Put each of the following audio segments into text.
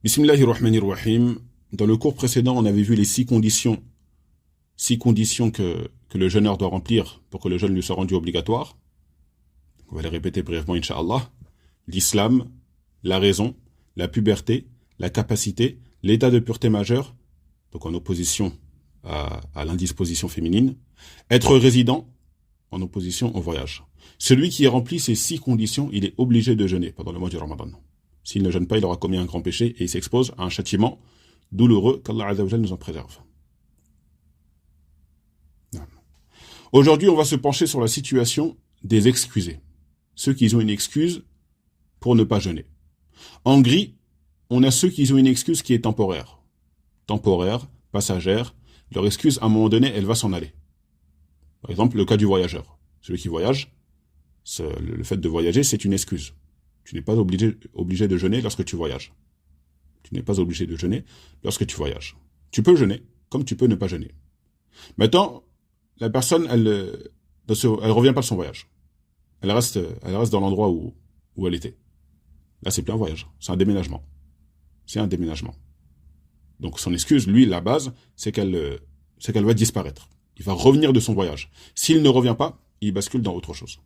Bismillahirrahmanirrahim. Dans le cours précédent, on avait vu les six conditions que le jeûneur doit remplir pour que le jeûne lui soit rendu obligatoire. On va les répéter brièvement, Inch'Allah. L'islam, la raison, la puberté, la capacité, l'état de pureté majeure, donc en opposition à l'indisposition féminine, être résident, en opposition au voyage. Celui qui remplit ces six conditions, il est obligé de jeûner pendant le mois du Ramadan. S'il ne jeûne pas, il aura commis un grand péché et il s'expose à un châtiment douloureux qu'Allah Azza wa Jal nous en préserve. Aujourd'hui, on va se pencher sur la situation des excusés. Ceux qui ont une excuse pour ne pas jeûner. En gris, on a ceux qui ont une excuse qui est temporaire. Temporaire, passagère. Leur excuse, à un moment donné, elle va s'en aller. Par exemple, le cas du voyageur. Celui qui voyage, le fait de voyager, c'est une excuse. Tu n'es pas obligé de jeûner lorsque tu voyages. Tu n'es pas obligé de jeûner lorsque tu voyages. Tu peux jeûner, comme tu peux ne pas jeûner. Maintenant, la personne, elle revient pas de son voyage. Elle reste dans l'endroit où elle était. Là, c'est plus un voyage, c'est un déménagement. C'est un déménagement. Donc son excuse, lui, la base, c'est qu'elle va disparaître. Il va revenir de son voyage. S'il ne revient pas, il bascule dans autre chose.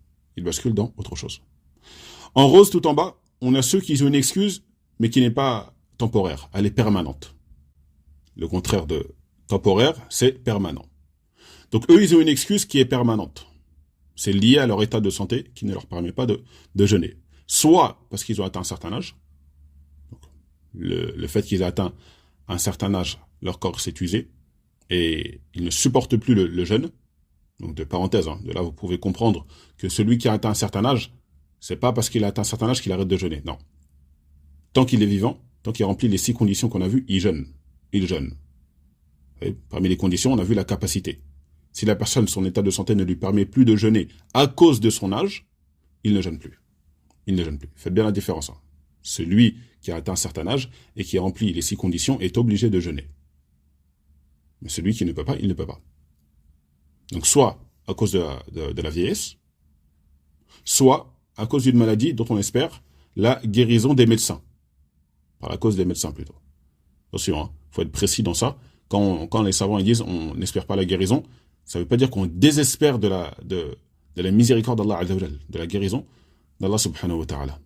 En rose, tout en bas, on a ceux qui ont une excuse, mais qui n'est pas temporaire. Elle est permanente. Le contraire de temporaire, c'est permanent. Donc eux, ils ont une excuse qui est permanente. C'est lié à leur état de santé qui ne leur permet pas de jeûner. Soit parce qu'ils ont atteint un certain âge. Donc, le fait qu'ils aient atteint un certain âge, leur corps s'est usé et ils ne supportent plus le jeûne. Donc de parenthèse, de là vous pouvez comprendre que celui qui a atteint un certain âge, c'est pas parce qu'il a atteint un certain âge qu'il arrête de jeûner, non. Tant qu'il est vivant, tant qu'il remplit les 6 conditions qu'on a vues, il jeûne. Et parmi les conditions, on a vu la capacité. Si la personne, son état de santé ne lui permet plus de jeûner à cause de son âge, il ne jeûne plus. Faites bien la différence. Celui qui a atteint un certain âge et qui remplit les 6 conditions est obligé de jeûner. Mais celui qui ne peut pas, il ne peut pas. Donc soit à cause de la vieillesse, soit à cause d'une maladie dont on espère la guérison des médecins. Par la cause des médecins plutôt. Attention, faut être précis dans ça. Quand les savants ils disent on n'espère pas la guérison, ça ne veut pas dire qu'on désespère de la miséricorde d'Allah Azza wa Jal, de la guérison d'Allah subhanahu wa ta'ala.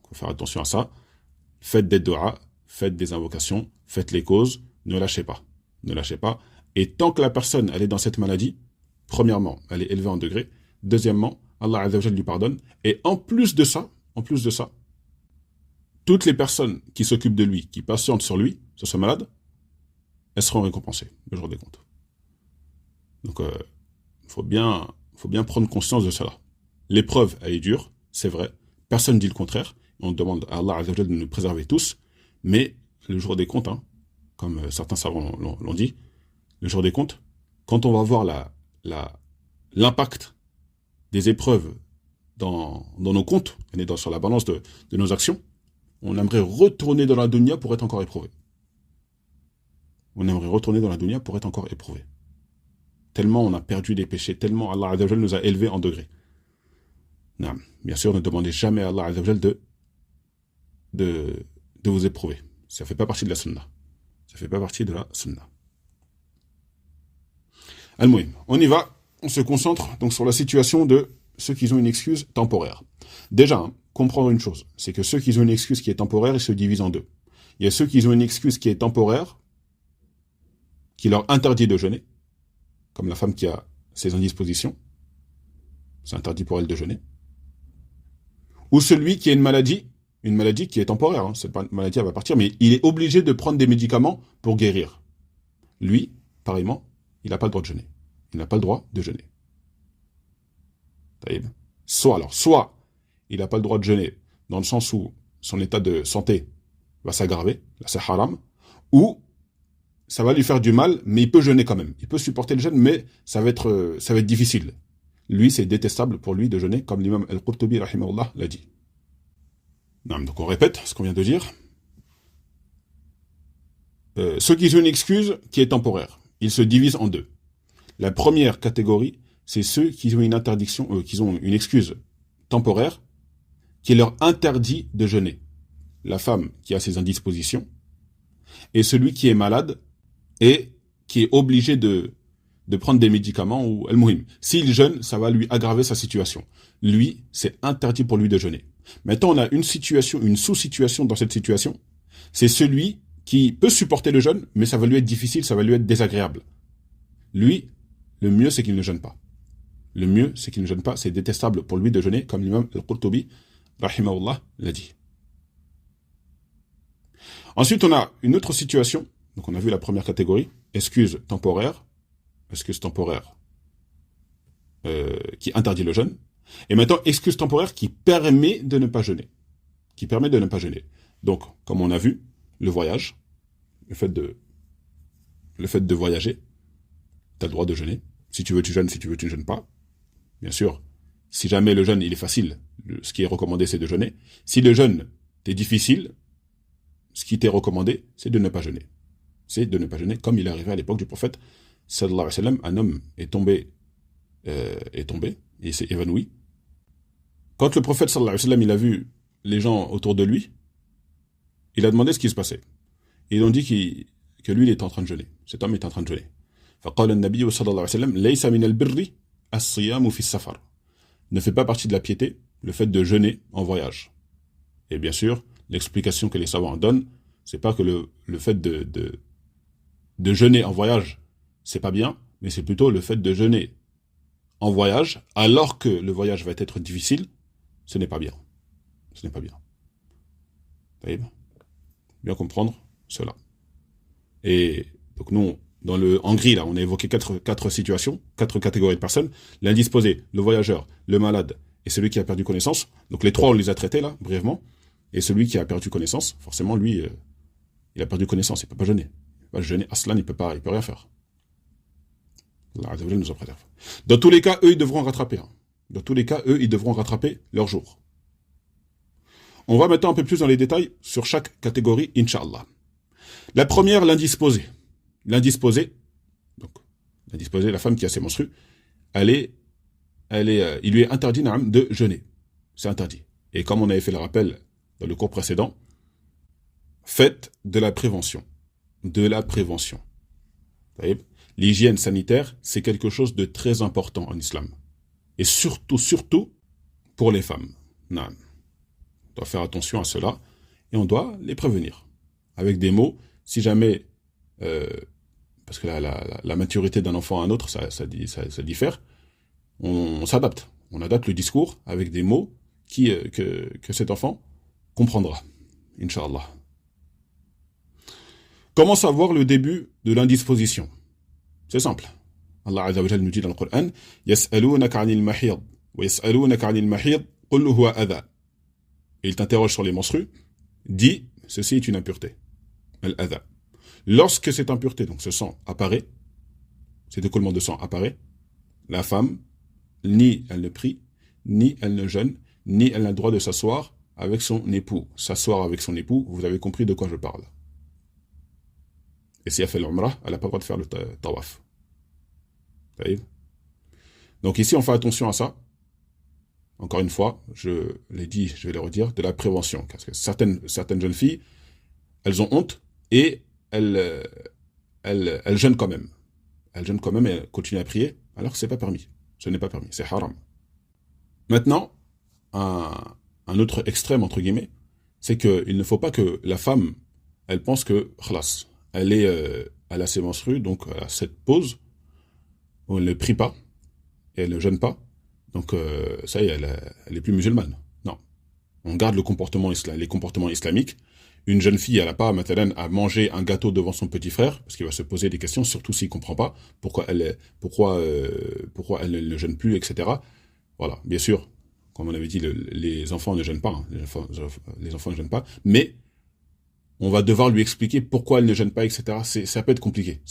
Il faut faire attention à ça. Faites des du'a, faites des invocations, faites les causes, ne lâchez pas. Et tant que la personne elle est dans cette maladie, premièrement, elle est élevée en degré. Deuxièmement, Allah Azza wa Jal lui pardonne. Et en plus de ça, toutes les personnes qui s'occupent de lui, qui patientent sur lui, sur ce malade, elles seront récompensées le jour des comptes. Donc, faut bien prendre conscience de cela. L'épreuve, elle est dure, c'est vrai. Personne ne dit le contraire. On demande à Allah Azza wa Jal de nous préserver tous. Mais le jour des comptes, comme certains savants l'ont dit, le jour des comptes, quand on va voir l'impact des épreuves dans nos comptes, on est sur la balance de nos actions, on aimerait retourner dans la dunya pour être encore éprouvé. Tellement on a perdu des péchés, tellement Allah Azza wa Jal nous a élevés en degrés. Non, bien sûr, ne demandez jamais à Allah Azza wa Jal de vous éprouver. Ça ne fait pas partie de la sunna. Al-Muhim, on y va, on se concentre donc sur la situation de ceux qui ont une excuse temporaire. Déjà, comprendre une chose, c'est que ceux qui ont une excuse qui est temporaire, ils se divisent en deux. Il y a ceux qui ont une excuse qui est temporaire, qui leur interdit de jeûner, comme la femme qui a ses indispositions, c'est interdit pour elle de jeûner. Ou celui qui a une maladie qui est temporaire, cette maladie elle va partir, mais il est obligé de prendre des médicaments pour guérir. Lui, pareillement, il n'a pas le droit de jeûner. Soit il n'a pas le droit de jeûner, dans le sens où son état de santé va s'aggraver, là c'est haram, ou ça va lui faire du mal, mais il peut jeûner quand même. Il peut supporter le jeûne, mais ça va être difficile. Lui, c'est détestable pour lui de jeûner, comme l'imam Al-Qurtubi, rahimahullah, l'a dit. Non, donc on répète ce qu'on vient de dire. Ceux qui ont une excuse qui est temporaire, ils se divisent en deux. La première catégorie, c'est ceux qui ont une interdiction, qui ont une excuse temporaire qui leur interdit de jeûner. la femme qui a ses indispositions et celui qui est malade et qui est obligé de prendre des médicaments ou al-muhim. S'il jeûne, ça va lui aggraver sa situation. Lui, c'est interdit pour lui de jeûner. Maintenant, on a une situation, une sous-situation dans cette situation. C'est celui qui peut supporter le jeûne, mais ça va lui être difficile, ça va lui être désagréable. Lui, le mieux, c'est qu'il ne jeûne pas. Le mieux, c'est qu'il ne jeûne pas. C'est détestable pour lui de jeûner, comme l'imam al-Qurtubi, rahimahullah, l'a dit. Ensuite, on a une autre situation. Donc, on a vu la première catégorie, excuse temporaire qui interdit le jeûne. Et maintenant, excuse temporaire qui permet de ne pas jeûner. Donc, comme on a vu, le voyage, le fait de voyager, tu as le droit de jeûner. Si tu veux, tu jeûnes. Si tu veux, tu ne jeûnes pas. Bien sûr, si jamais le jeûne, il est facile, ce qui est recommandé, c'est de jeûner. Si le jeûne est difficile, ce qui t'est recommandé, c'est de ne pas jeûner. C'est de ne pas jeûner, comme il est arrivé à l'époque du prophète, sallallahu alayhi wa sallam, un homme est tombé, et s'est évanoui. Quand le prophète, sallallahu alayhi wa sallam, il a vu les gens autour de lui, il a demandé ce qui se passait. Et ils ont dit que lui, il était en train de jeûner. Cet homme était en train de jeûner. فقال النبي صلى الله عليه وسلم ليس من البر الصيام في السفر. Ne fait pas partie de la piété le fait de jeûner en voyage. Et bien sûr, l'explication que les savants donnent, c'est pas que le fait de jeûner en voyage, c'est pas bien, mais c'est plutôt le fait de jeûner en voyage, alors que le voyage va être difficile, ce n'est pas bien. Ce n'est pas bien. Bien comprendre cela. Et donc nous, en gris, là, on a évoqué quatre situations, 4 catégories de personnes. L'indisposé, le voyageur, le malade et celui qui a perdu connaissance. Donc les 3, on les a traités là, brièvement. Et celui qui a perdu connaissance, forcément, lui, il a perdu connaissance, il ne peut pas jeûner. Il ne peut pas jeûner, Aslan, il peut rien faire. Allah Azza wa Jalla nous en préserve. Dans tous les cas, eux, ils devront rattraper. Dans tous les cas, eux, ils devront rattraper leur jour. On va maintenant un peu plus dans les détails sur chaque catégorie, Inch'Allah. La première, l'indisposé. L'indisposé, la femme qui a ses menstrues, il lui est interdit de jeûner. C'est interdit. Et comme on avait fait le rappel dans le cours précédent, faites de la prévention. De la prévention. L'hygiène sanitaire, c'est quelque chose de très important en islam. Et surtout, pour les femmes. On doit faire attention à cela et on doit les prévenir. Avec des mots, si jamais... parce que la maturité d'un enfant à un autre, ça diffère, on s'adapte. On adapte le discours avec des mots que cet enfant comprendra. Inch'Allah. Comment savoir le début de l'indisposition? C'est simple. Allah Azza wa Jalla nous dit dans le Coran, يَسْأَلُونَكَ عَنِ الْمَحِيضِ وَيَسْأَلُونَكَ عَنِ الْمَحِيضِ قُلْ هُوَ أَذًى. Et il t'interroge sur les menstrues, dit, ceci est une impureté. Al-adha. Lorsque cette impureté, donc ce sang, apparaît, cet écoulement de sang apparaît, la femme, ni elle ne prie, ni elle ne jeûne, ni elle n'a le droit de s'asseoir avec son époux. S'asseoir avec son époux, vous avez compris de quoi je parle. Et si elle fait l'umrah, elle n'a pas le droit de faire le tawaf. Donc ici, on fait attention à ça. Encore une fois, je l'ai dit, je vais le redire, de la prévention. Parce que certaines jeunes filles, elles ont honte et elles jeûnent quand même. Elles jeûnent quand même et elles continuent à prier, alors que ce n'est pas permis. Ce n'est pas permis, c'est haram. Maintenant, un autre extrême, entre guillemets, c'est qu'il ne faut pas que la femme, elle pense que, khalas, elle a ses menstrues, donc elle a cette pause, où elle ne prie pas, et elle ne jeûne pas, donc ça y est, elle est plus musulmane. Non. On garde les comportements islamiques. Une jeune fille, elle n'a pas, maintenant, à manger un gâteau devant son petit frère, parce qu'il va se poser des questions, surtout s'il ne comprend pas pourquoi elle ne jeûne plus, etc. Voilà, bien sûr, comme on avait dit, les enfants ne jeûnent pas, hein, les enfants ne jeûnent pas, mais on va devoir lui expliquer pourquoi elle ne jeûne pas, etc. Ça peut être compliqué,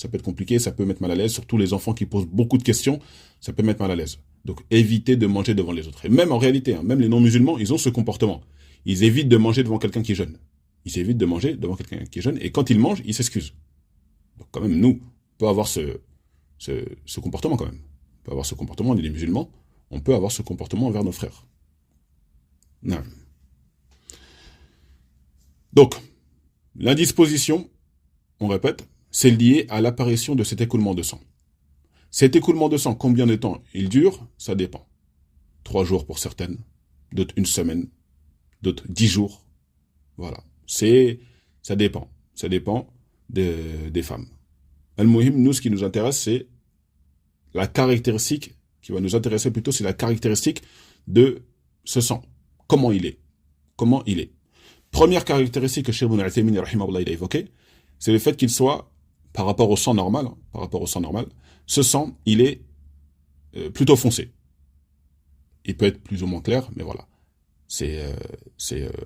ça peut mettre mal à l'aise, surtout les enfants qui posent beaucoup de questions, ça peut mettre mal à l'aise. Donc évitez de manger devant les autres. Et même en réalité, même les non-musulmans, ils ont ce comportement. Ils évitent de manger devant quelqu'un qui jeûne. Et quand ils mangent, ils s'excusent. Donc quand même, nous, on peut avoir ce comportement quand même. On peut avoir ce comportement, on est des musulmans, on peut avoir ce comportement envers nos frères. Non. Donc, l'indisposition, on répète, c'est lié à l'apparition de cet écoulement de sang. Cet écoulement de sang, combien de temps il dure? Ça dépend. 3 jours pour certaines, d'autres 1 semaine, d'autres 10 jours. Voilà. Ça dépend. Ça dépend des femmes. Al-Muhim, nous, ce qui nous intéresse, c'est la caractéristique, qui va nous intéresser plutôt, c'est la caractéristique de ce sang. Comment il est? Comment il est? Première caractéristique que Cheikh Ibn Uthaymin rahimahullah a évoquée, c'est le fait qu'il soit, par rapport au sang normal, ce sang, il est plutôt foncé. Il peut être plus ou moins clair, mais voilà. C'est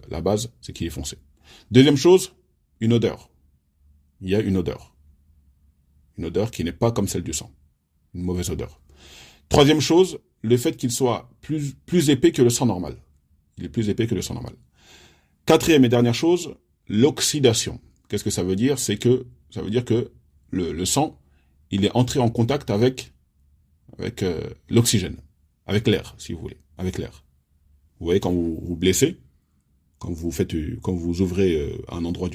la base, c'est qu'il est foncé. Deuxième chose, une odeur. Il y a une odeur. Une odeur qui n'est pas comme celle du sang. Une mauvaise odeur. Troisième chose, le fait qu'il soit plus épais que le sang normal. Il est plus épais que le sang normal. Quatrième et dernière chose, l'oxydation. Qu'est-ce que ça veut dire? Ça veut dire que le sang, il est entré en contact avec l'oxygène, avec l'air, si vous voulez, avec l'air. Vous voyez, quand vous vous blessez, quand vous ouvrez un endroit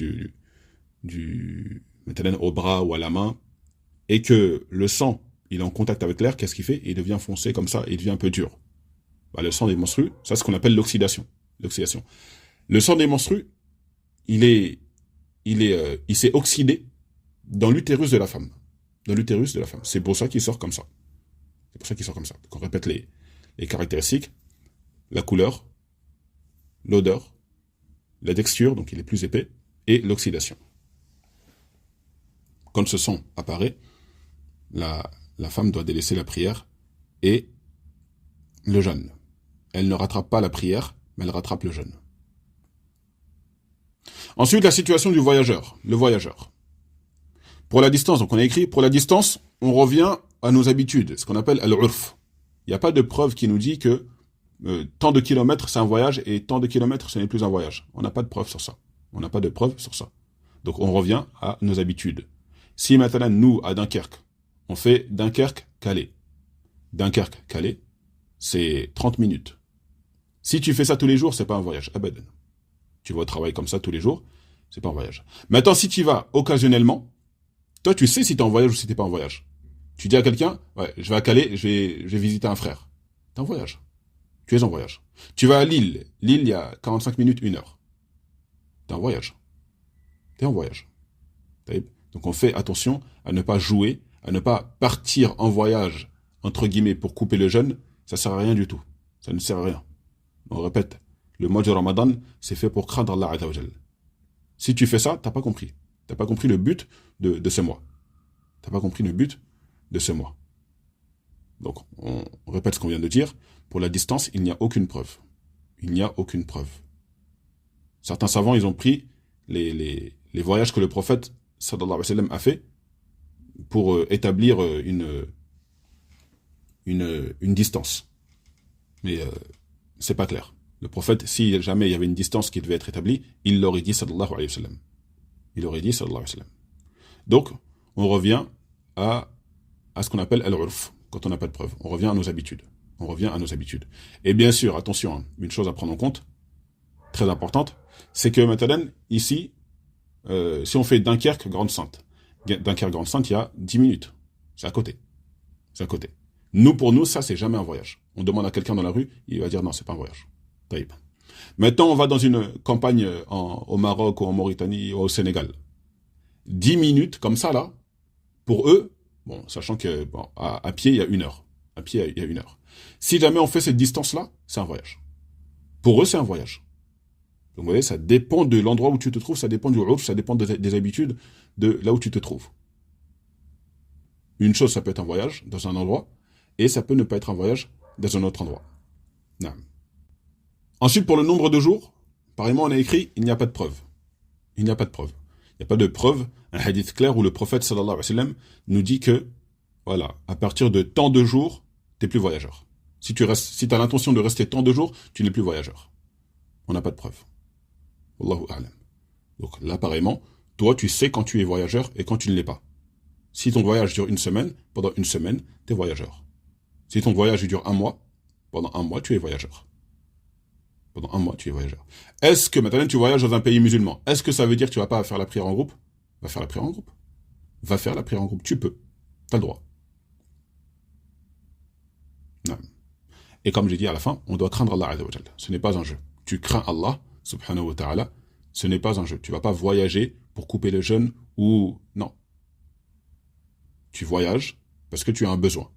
maintenant au bras ou à la main, et que le sang, il est en contact avec l'air, qu'est-ce qu'il fait? Il devient foncé comme ça, il devient un peu dur. Bah, le sang des menstrues, ça c'est ce qu'on appelle l'oxydation. Le sang des menstrues, il s'est oxydé dans l'utérus de la femme. Dans l'utérus de la femme. C'est pour ça qu'il sort comme ça. Donc on répète les caractéristiques, la couleur, l'odeur, la texture, donc il est plus épais, et l'oxydation. Quand ce sang apparaît, la femme doit délaisser la prière et le jeûne. Elle ne rattrape pas la prière, mais elle rattrape le jeûne. Ensuite, la situation du voyageur. Le voyageur. Pour la distance, donc on a écrit, pour la distance, on revient à nos habitudes, ce qu'on appelle al-urf. Il n'y a pas de preuve qui nous dit que tant de kilomètres, c'est un voyage, et tant de kilomètres, ce n'est plus un voyage. On n'a pas de preuve sur ça. Donc on revient à nos habitudes. Si maintenant, nous, à Dunkerque, on fait Dunkerque-Calais. Dunkerque-Calais, c'est 30 minutes. Si tu fais ça tous les jours, c'est pas un voyage. Abadan. Tu vas au travail comme ça tous les jours, c'est pas un voyage. Maintenant, si tu vas occasionnellement, toi, tu sais si t'es en voyage ou si t'es pas en voyage. Tu dis à quelqu'un, ouais, je vais à Calais, je vais visiter un frère. T'es en voyage. Tu es en voyage. Tu vas à Lille. Lille, il y a 45 minutes, 1 heure. T'es en voyage. Donc on fait attention à ne pas jouer, à ne pas partir en voyage, entre guillemets, pour couper le jeûne. Ça sert à rien du tout. Ça ne sert à rien. On répète, le mois du Ramadan, c'est fait pour craindre Allah Azza wa Jal. Si tu fais ça, t'as pas compris. T'as pas compris le but de ce mois. Donc, on répète ce qu'on vient de dire. Pour la distance, il n'y a aucune preuve. Certains savants, ils ont pris les voyages que le prophète, sallallahu alayhi wa sallam, a fait pour établir une distance. Mais c'est pas clair. Le prophète, si jamais il y avait une distance qui devait être établie, il l'aurait dit, sallallahu alayhi wa sallam. Donc, on revient à ce qu'on appelle al-urf, quand on n'a pas de preuve. On revient à nos habitudes. Et bien sûr, attention, hein, une chose à prendre en compte, très importante, c'est que maintenant, ici, si on fait Dunkerque, Grande-Sainte, il y a 10 minutes. C'est à côté. Pour nous, ça, c'est jamais un voyage. On demande à quelqu'un dans la rue, il va dire non, c'est pas un voyage. Taïb. Maintenant, on va dans une campagne au Maroc, ou en Mauritanie, ou au Sénégal. 10 minutes, comme ça, là, pour eux, bon, sachant que à pied, il y a 1 heure. Si jamais on fait cette distance-là, c'est un voyage. Pour eux, c'est un voyage. Donc, vous voyez, ça dépend de l'endroit où tu te trouves, ça dépend du urf, ça dépend des habitudes de là où tu te trouves. Une chose, ça peut être un voyage dans un endroit, et ça peut ne pas être un voyage dans un autre endroit. Non. Ensuite, pour le nombre de jours, pareillement, on a écrit, il n'y a pas de preuve. Il n'y a pas de preuve, un hadith clair où le prophète, sallallahu alayhi wa sallam, nous dit que, voilà, à partir de tant de jours, t'es plus voyageur. Si tu as l'intention de rester tant de jours, tu n'es plus voyageur. On n'a pas de preuve. Wallahu a'lam. Donc là, pareillement, toi, tu sais quand tu es voyageur et quand tu ne l'es pas. Si ton voyage dure 1 semaine, pendant 1 semaine, tu es voyageur. Si ton voyage dure 1 mois, pendant 1 mois, tu es voyageur. Pendant un mois, tu es voyageur. Est-ce que maintenant tu voyages dans un pays musulman? Est-ce que ça veut dire que tu vas pas faire la prière en groupe? Va faire la prière en groupe. Va faire la prière en groupe. Tu peux. Tu as le droit. Non. Et comme j'ai dit à la fin, on doit craindre Allah Azza wa Jalla. Ce n'est pas un jeu. Tu crains Allah, subhanahu wa ta'ala, ce n'est pas un jeu. Tu vas pas voyager pour couper le jeûne ou... Non. Tu voyages parce que tu as un besoin.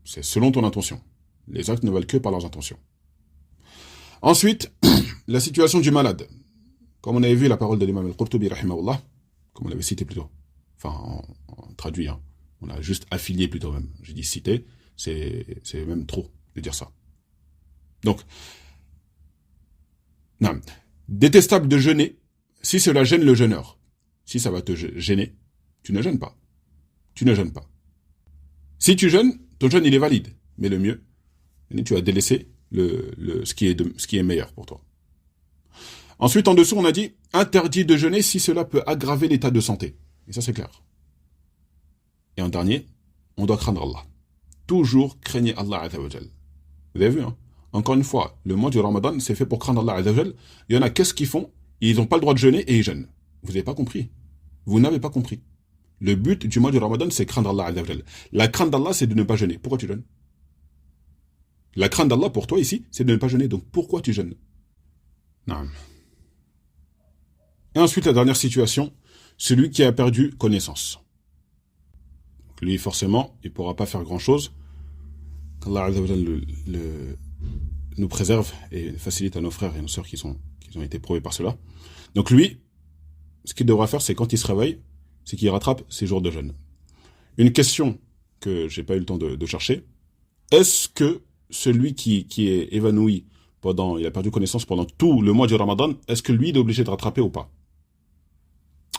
C'est selon ton intention. Les actes ne valent que par leurs intentions. Ensuite, la situation du malade. Comme on avait vu la parole de l'imam al-Qurtubi, rahimahullah, comme on l'avait cité plus tôt. Enfin, en traduit, hein. On a juste affilié plutôt même. J'ai dit cité, c'est même trop de dire ça. Donc, non. Détestable de jeûner, si cela gêne le jeûneur. Si ça va te gêner, tu ne jeûnes pas. Tu ne jeûnes pas. Si tu jeûnes, ton jeûne il est valide. Mais le mieux, tu vas délaisser ce qui est meilleur pour toi. Ensuite, en dessous, on a dit interdit de jeûner si cela peut aggraver l'état de santé. Et ça, c'est clair. Et en dernier, on doit craindre Allah. Toujours craignez Allah Azza wa Jal. Vous avez vu, hein? Encore une fois, le mois du Ramadan, c'est fait pour craindre Allah Azza wa Jal. Il y en a, qu'est-ce qu'ils font? Ils n'ont pas le droit de jeûner et ils jeûnent. Vous n'avez pas compris. Vous n'avez pas compris. Le but du mois du Ramadan, c'est craindre Allah Azza wa Jal. La crainte d'Allah, c'est de ne pas jeûner. Pourquoi tu jeûnes? La crainte d'Allah pour toi ici, c'est de ne pas jeûner. Donc pourquoi tu jeûnes? Non. Et ensuite, la dernière situation, celui qui a perdu connaissance. Donc, lui, forcément, il ne pourra pas faire grand-chose. Qu'Allah Azza wa Jal nous préserve et facilite à nos frères et nos sœurs qui ont été prouvés par cela. Donc lui, ce qu'il devra faire, c'est quand il se réveille, c'est qu'il rattrape ses jours de jeûne. Une question que j'ai pas eu le temps de chercher, est-ce que celui qui est évanoui il a perdu connaissance pendant tout le mois du Ramadan, est-ce que lui il est obligé de rattraper ou pas?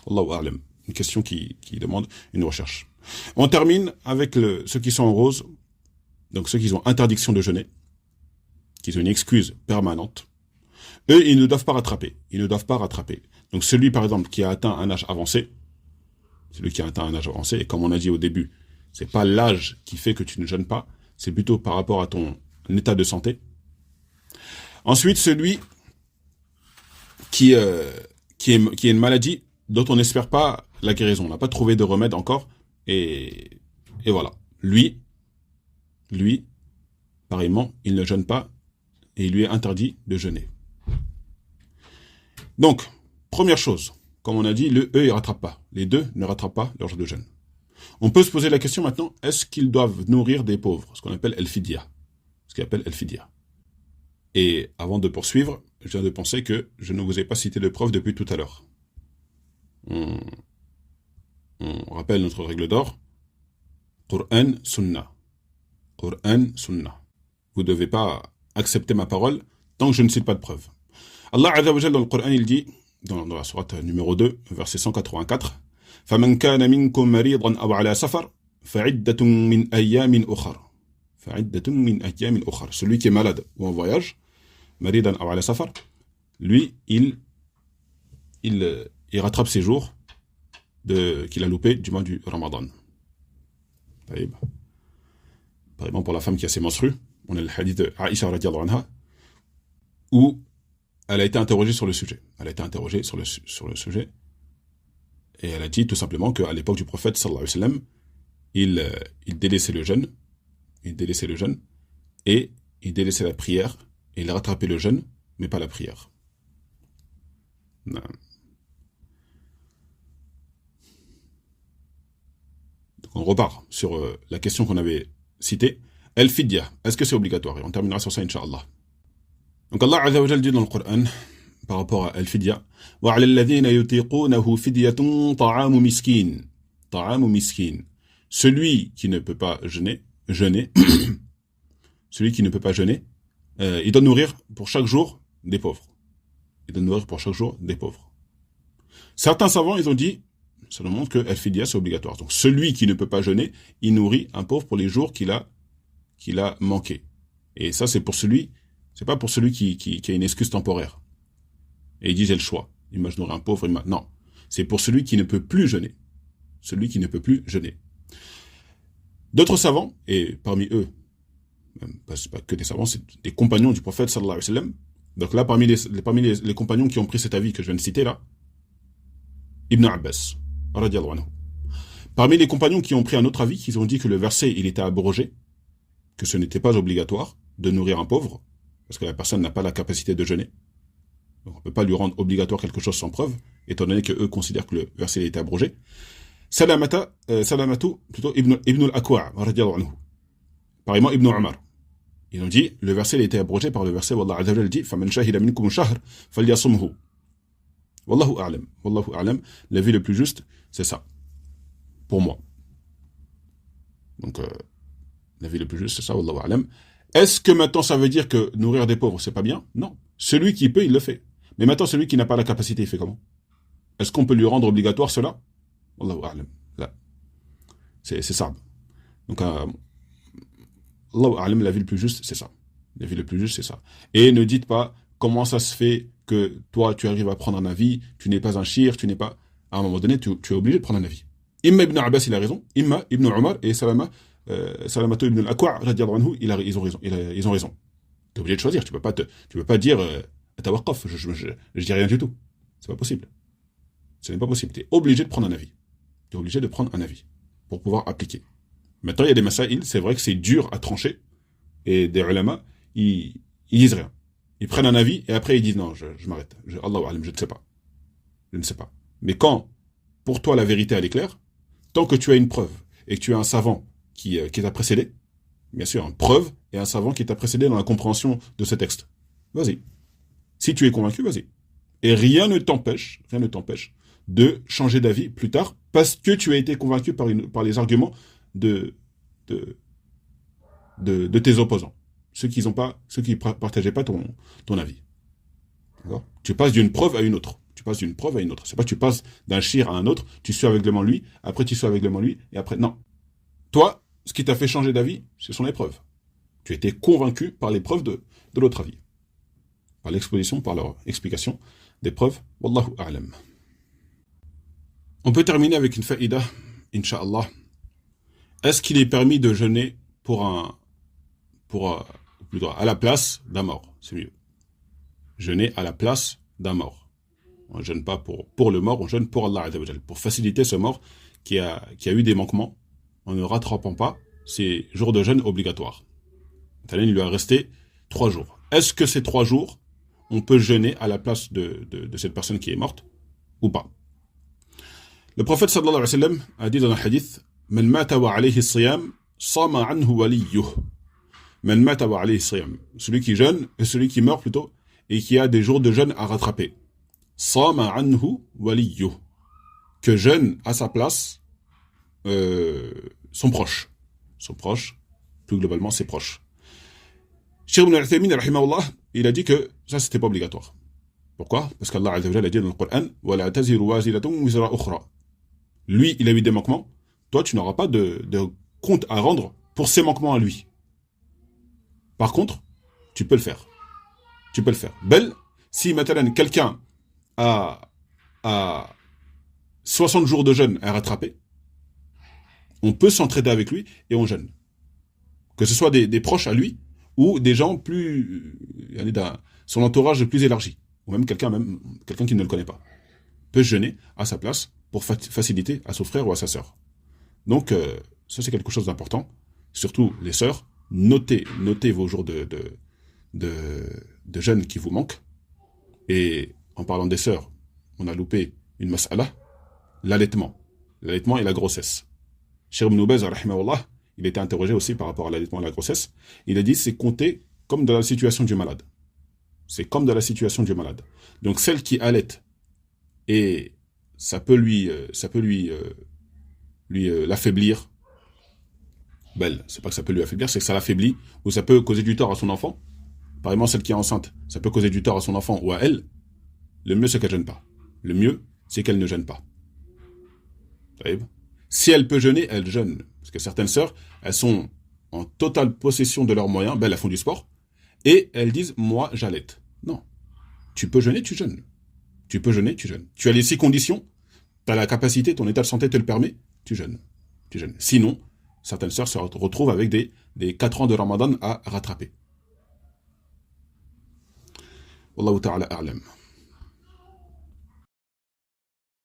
Allahu a'lam. Une question qui demande une recherche. On termine avec ceux qui sont en rose, donc ceux qui ont interdiction de jeûner, qui ont une excuse permanente. Eux, ils ne doivent pas rattraper. Ils ne doivent pas rattraper. Donc celui, par exemple, qui a atteint un âge avancé, et comme on a dit au début, c'est pas l'âge qui fait que tu ne jeûnes pas, c'est plutôt par rapport à ton état de santé. Ensuite, celui qui est une maladie dont on n'espère pas la guérison. On n'a pas trouvé de remède encore. Et voilà. Lui, pareillement, il ne jeûne pas et il lui est interdit de jeûner. Donc, première chose, comme on a dit, eux, ils ne rattrapent pas. Les deux ne rattrapent pas leur jour de jeûne. On peut se poser la question maintenant, est-ce qu'ils doivent nourrir des pauvres? Ce qu'on appelle el-fidya. Et avant de poursuivre, je viens de penser que je ne vous ai pas cité de preuve depuis tout à l'heure. On rappelle notre règle d'or. Qur'an, Sunnah. Qur'an, Sunnah. Vous ne devez pas accepter ma parole tant que je ne cite pas de preuve. Allah Azza wa Jalla dans le Qur'an, il dit, dans la sourate numéro 2, verset 184, فَمَنْ كَانَ مِنْكُمْ مَرِيضًا أَوْ عَلَى سَفَرٍ فَعِدَّةٌ مِنْ أَيَّامٍ أُخَرٍ. فَعِدَّةٌ مِنْ أَيَّامٍ أُخَرٍ. Celui qui est malade ou en voyage, maridan aw ala safar, lui, il rattrape ses jours qu'il a loupé du mois du Ramadan. Par exemple, pour la femme qui a ses menstrues, on a le hadith de Aïcha radiyallahu anha, où elle a été interrogée sur le sujet. Et elle a dit tout simplement qu'à l'époque du prophète sallallahu alayhi wa sallam, il délaissait le jeûne, et il délaissait la prière, et il rattrapait le jeûne, mais pas la prière. Non. Donc on repart sur la question qu'on avait citée. El-Fidya, est-ce que c'est obligatoire? Et on terminera sur ça, Inch'Allah. Donc Allah Azza wa Jalla dit dans le Coran, par rapport à El-Fidya, وَعَلَى الَّذِينَ يُطِيقُونَهُ فِدْيَةٌ طَعَامُ مِسْكِينٍ. طَعَامُ مِسْكِينٍ. Celui qui ne peut pas jeûner, celui qui ne peut pas jeûner, il doit nourrir pour chaque jour des pauvres. Certains savants, ils ont dit, ça nous montre que El-Fidya, c'est obligatoire. Donc celui qui ne peut pas jeûner, il nourrit un pauvre pour les jours qu'il a manqué. Et ça, c'est pas pour celui qui a une excuse temporaire. Et il dit, j'ai le choix. Il m'a nourri un pauvre, non. C'est pour celui qui ne peut plus jeûner. D'autres savants, et parmi eux, même pas que des savants, c'est des compagnons du prophète sallallahu alayhi wa sallam, Donc là, parmi les compagnons qui ont pris cet avis que je viens de citer là, Ibn Abbas, radiallahu anhu. Parmi les compagnons qui ont pris un autre avis, qui ont dit que le verset, il était abrogé, que ce n'était pas obligatoire de nourrir un pauvre, parce que la personne n'a pas la capacité de jeûner. Donc on ne peut pas lui rendre obligatoire quelque chose sans preuve, étant donné qu'eux considèrent que le verset a été abrogé. Salamatu, plutôt Ibn al-Akwa', radiallahu anhu. Pareillement Ibn Umar. Ils ont dit, le verset a été abrogé par le verset où Allah Azza wa Jalla dit فَمَنْ شَهِدَ مِنْكُمُ الشَّهْرَ فَلْيَصُمْهُ. Wallahu a'lam. L'avis le plus juste, c'est ça. Pour moi. Donc, l'avis le plus juste, c'est ça, wallahu a'lam. Est-ce que maintenant ça veut dire que nourrir des pauvres, c'est pas bien? Non. Celui qui peut, il le fait. Mais maintenant, celui qui n'a pas la capacité, il fait comment? Est-ce qu'on peut lui rendre obligatoire cela? Wallahu a'lam. Là. C'est ça. Donc, Allahu a'lam, l'avis le plus juste, c'est ça. L'avis le plus juste, c'est ça. Et ne dites pas comment ça se fait que toi, tu arrives à prendre un avis, tu n'es pas un shir, tu n'es pas... À un moment donné, tu es obligé de prendre un avis. Imma Ibn Abbas, il a raison. Imma Ibn Umar et Salamatu Ibn al-Akwa', radiallahu anhu, ils ont raison. Ils ont raison. Tu es obligé de choisir. Tu peux pas dire tawaqaf, je dis rien du tout. C'est pas possible. Ce n'est pas possible. Tu es obligé de prendre un avis. Tu es obligé de prendre un avis pour pouvoir appliquer. Maintenant, il y a des masaïl, c'est vrai que c'est dur à trancher. Et des ulama, ils disent rien. Ils prennent un avis et après ils disent non, je m'arrête. Allahu a'lam, je ne sais pas. Je ne sais pas. Mais quand, pour toi, la vérité, elle est claire, tant que tu as une preuve et que tu as un savant qui t'a précédé, bien sûr, une preuve et un savant qui t'a précédé dans la compréhension de ce texte, vas-y. Si tu es convaincu, vas-y. Et rien ne t'empêche de changer d'avis plus tard parce que tu as été convaincu par les arguments de tes opposants. Ceux qui partageaient pas ton avis. D'accord? Tu passes d'une preuve à une autre. C'est pas que tu passes d'un shir à un autre, tu suis aveuglément lui, après tu suis aveuglément lui, et après, non. Toi, ce qui t'a fait changer d'avis, ce sont les preuves. Tu as été convaincu par les preuves de l'autre avis. Par l'exposition, par leur explication des preuves. Wallahu a'lam. On peut terminer avec une faïda, incha'Allah. Est-ce qu'il est permis de jeûner plutôt à la place d'un mort? C'est mieux. Jeûner à la place d'un mort. On ne jeûne pas pour le mort, on jeûne pour Allah Azza wa Jalla, pour faciliter ce mort qui a eu des manquements, en ne rattrapant pas ces jours de jeûne obligatoires. Il lui a resté 3 jours. Est-ce que ces 3 jours, on peut jeûner à la place de cette personne qui est morte ou pas? Le prophète sallallahu alayhi wa sallam a dit dans un hadith, Man mata wa alayhi siyam, sama anhu waliyuh. Man mata wa alayhi siyam. Celui qui jeûne, et celui qui meurt plutôt, et qui a des jours de jeûne à rattraper. Sama anhu waliyuh. Que jeûne à sa place son proche. Son proche, plus globalement ses proches. Cheikh Ibn al-Uthaymin, rahimahullah, il a dit que ça c'était pas obligatoire. Pourquoi? Parce qu'Allah Azza wa Jalla a dit dans le Coran, وَلَا تَزِرُ وَازِرَةٌ وِزْرَ أُخْرَى. Lui, il a eu des manquements. Toi, tu n'auras pas de compte à rendre pour ses manquements à lui. Par contre, tu peux le faire. Bel, si maintenant quelqu'un a 60 jours de jeûne à rattraper, on peut s'entraider avec lui et on jeûne. Que ce soit des proches à lui ou des gens plus, son entourage plus élargi, ou même quelqu'un qui ne le connaît pas, peut jeûner à sa place pour faciliter à son frère ou à sa sœur. Donc, ça c'est quelque chose d'important. Surtout les sœurs, notez vos jours de jeûne qui vous manquent. Et en parlant des sœurs, on a loupé une mas'ala, l'allaitement. L'allaitement et la grossesse. Cheikh Ibn Baz, rahimahullah, il a été interrogé aussi par rapport à l'allaitement et à la grossesse. Il a dit c'est compté comme dans la situation du malade. C'est comme dans la situation du malade. Donc celle qui allaite et ça peut lui l'affaiblir. Belle, c'est pas que ça peut lui affaiblir, c'est que ça l'affaiblit ou ça peut causer du tort à son enfant. Par exemple, celle qui est enceinte, ça peut causer du tort à son enfant ou à elle. Le mieux c'est qu'elle jeûne pas. Le mieux c'est qu'elle ne jeûne pas. Si elle peut jeûner, elle jeûne. Parce que certaines sœurs, elles sont en totale possession de leurs moyens, elles font du sport, et elles disent, moi, j'allaite. Non. Tu peux jeûner, tu jeûnes. Tu peux jeûner, tu jeûnes. Tu as les 6 conditions, tu as la capacité, ton état de santé te le permet, tu jeûnes. Sinon, certaines sœurs se retrouvent avec des 4 ans de Ramadan à rattraper. Wallahu ta'ala a'lam.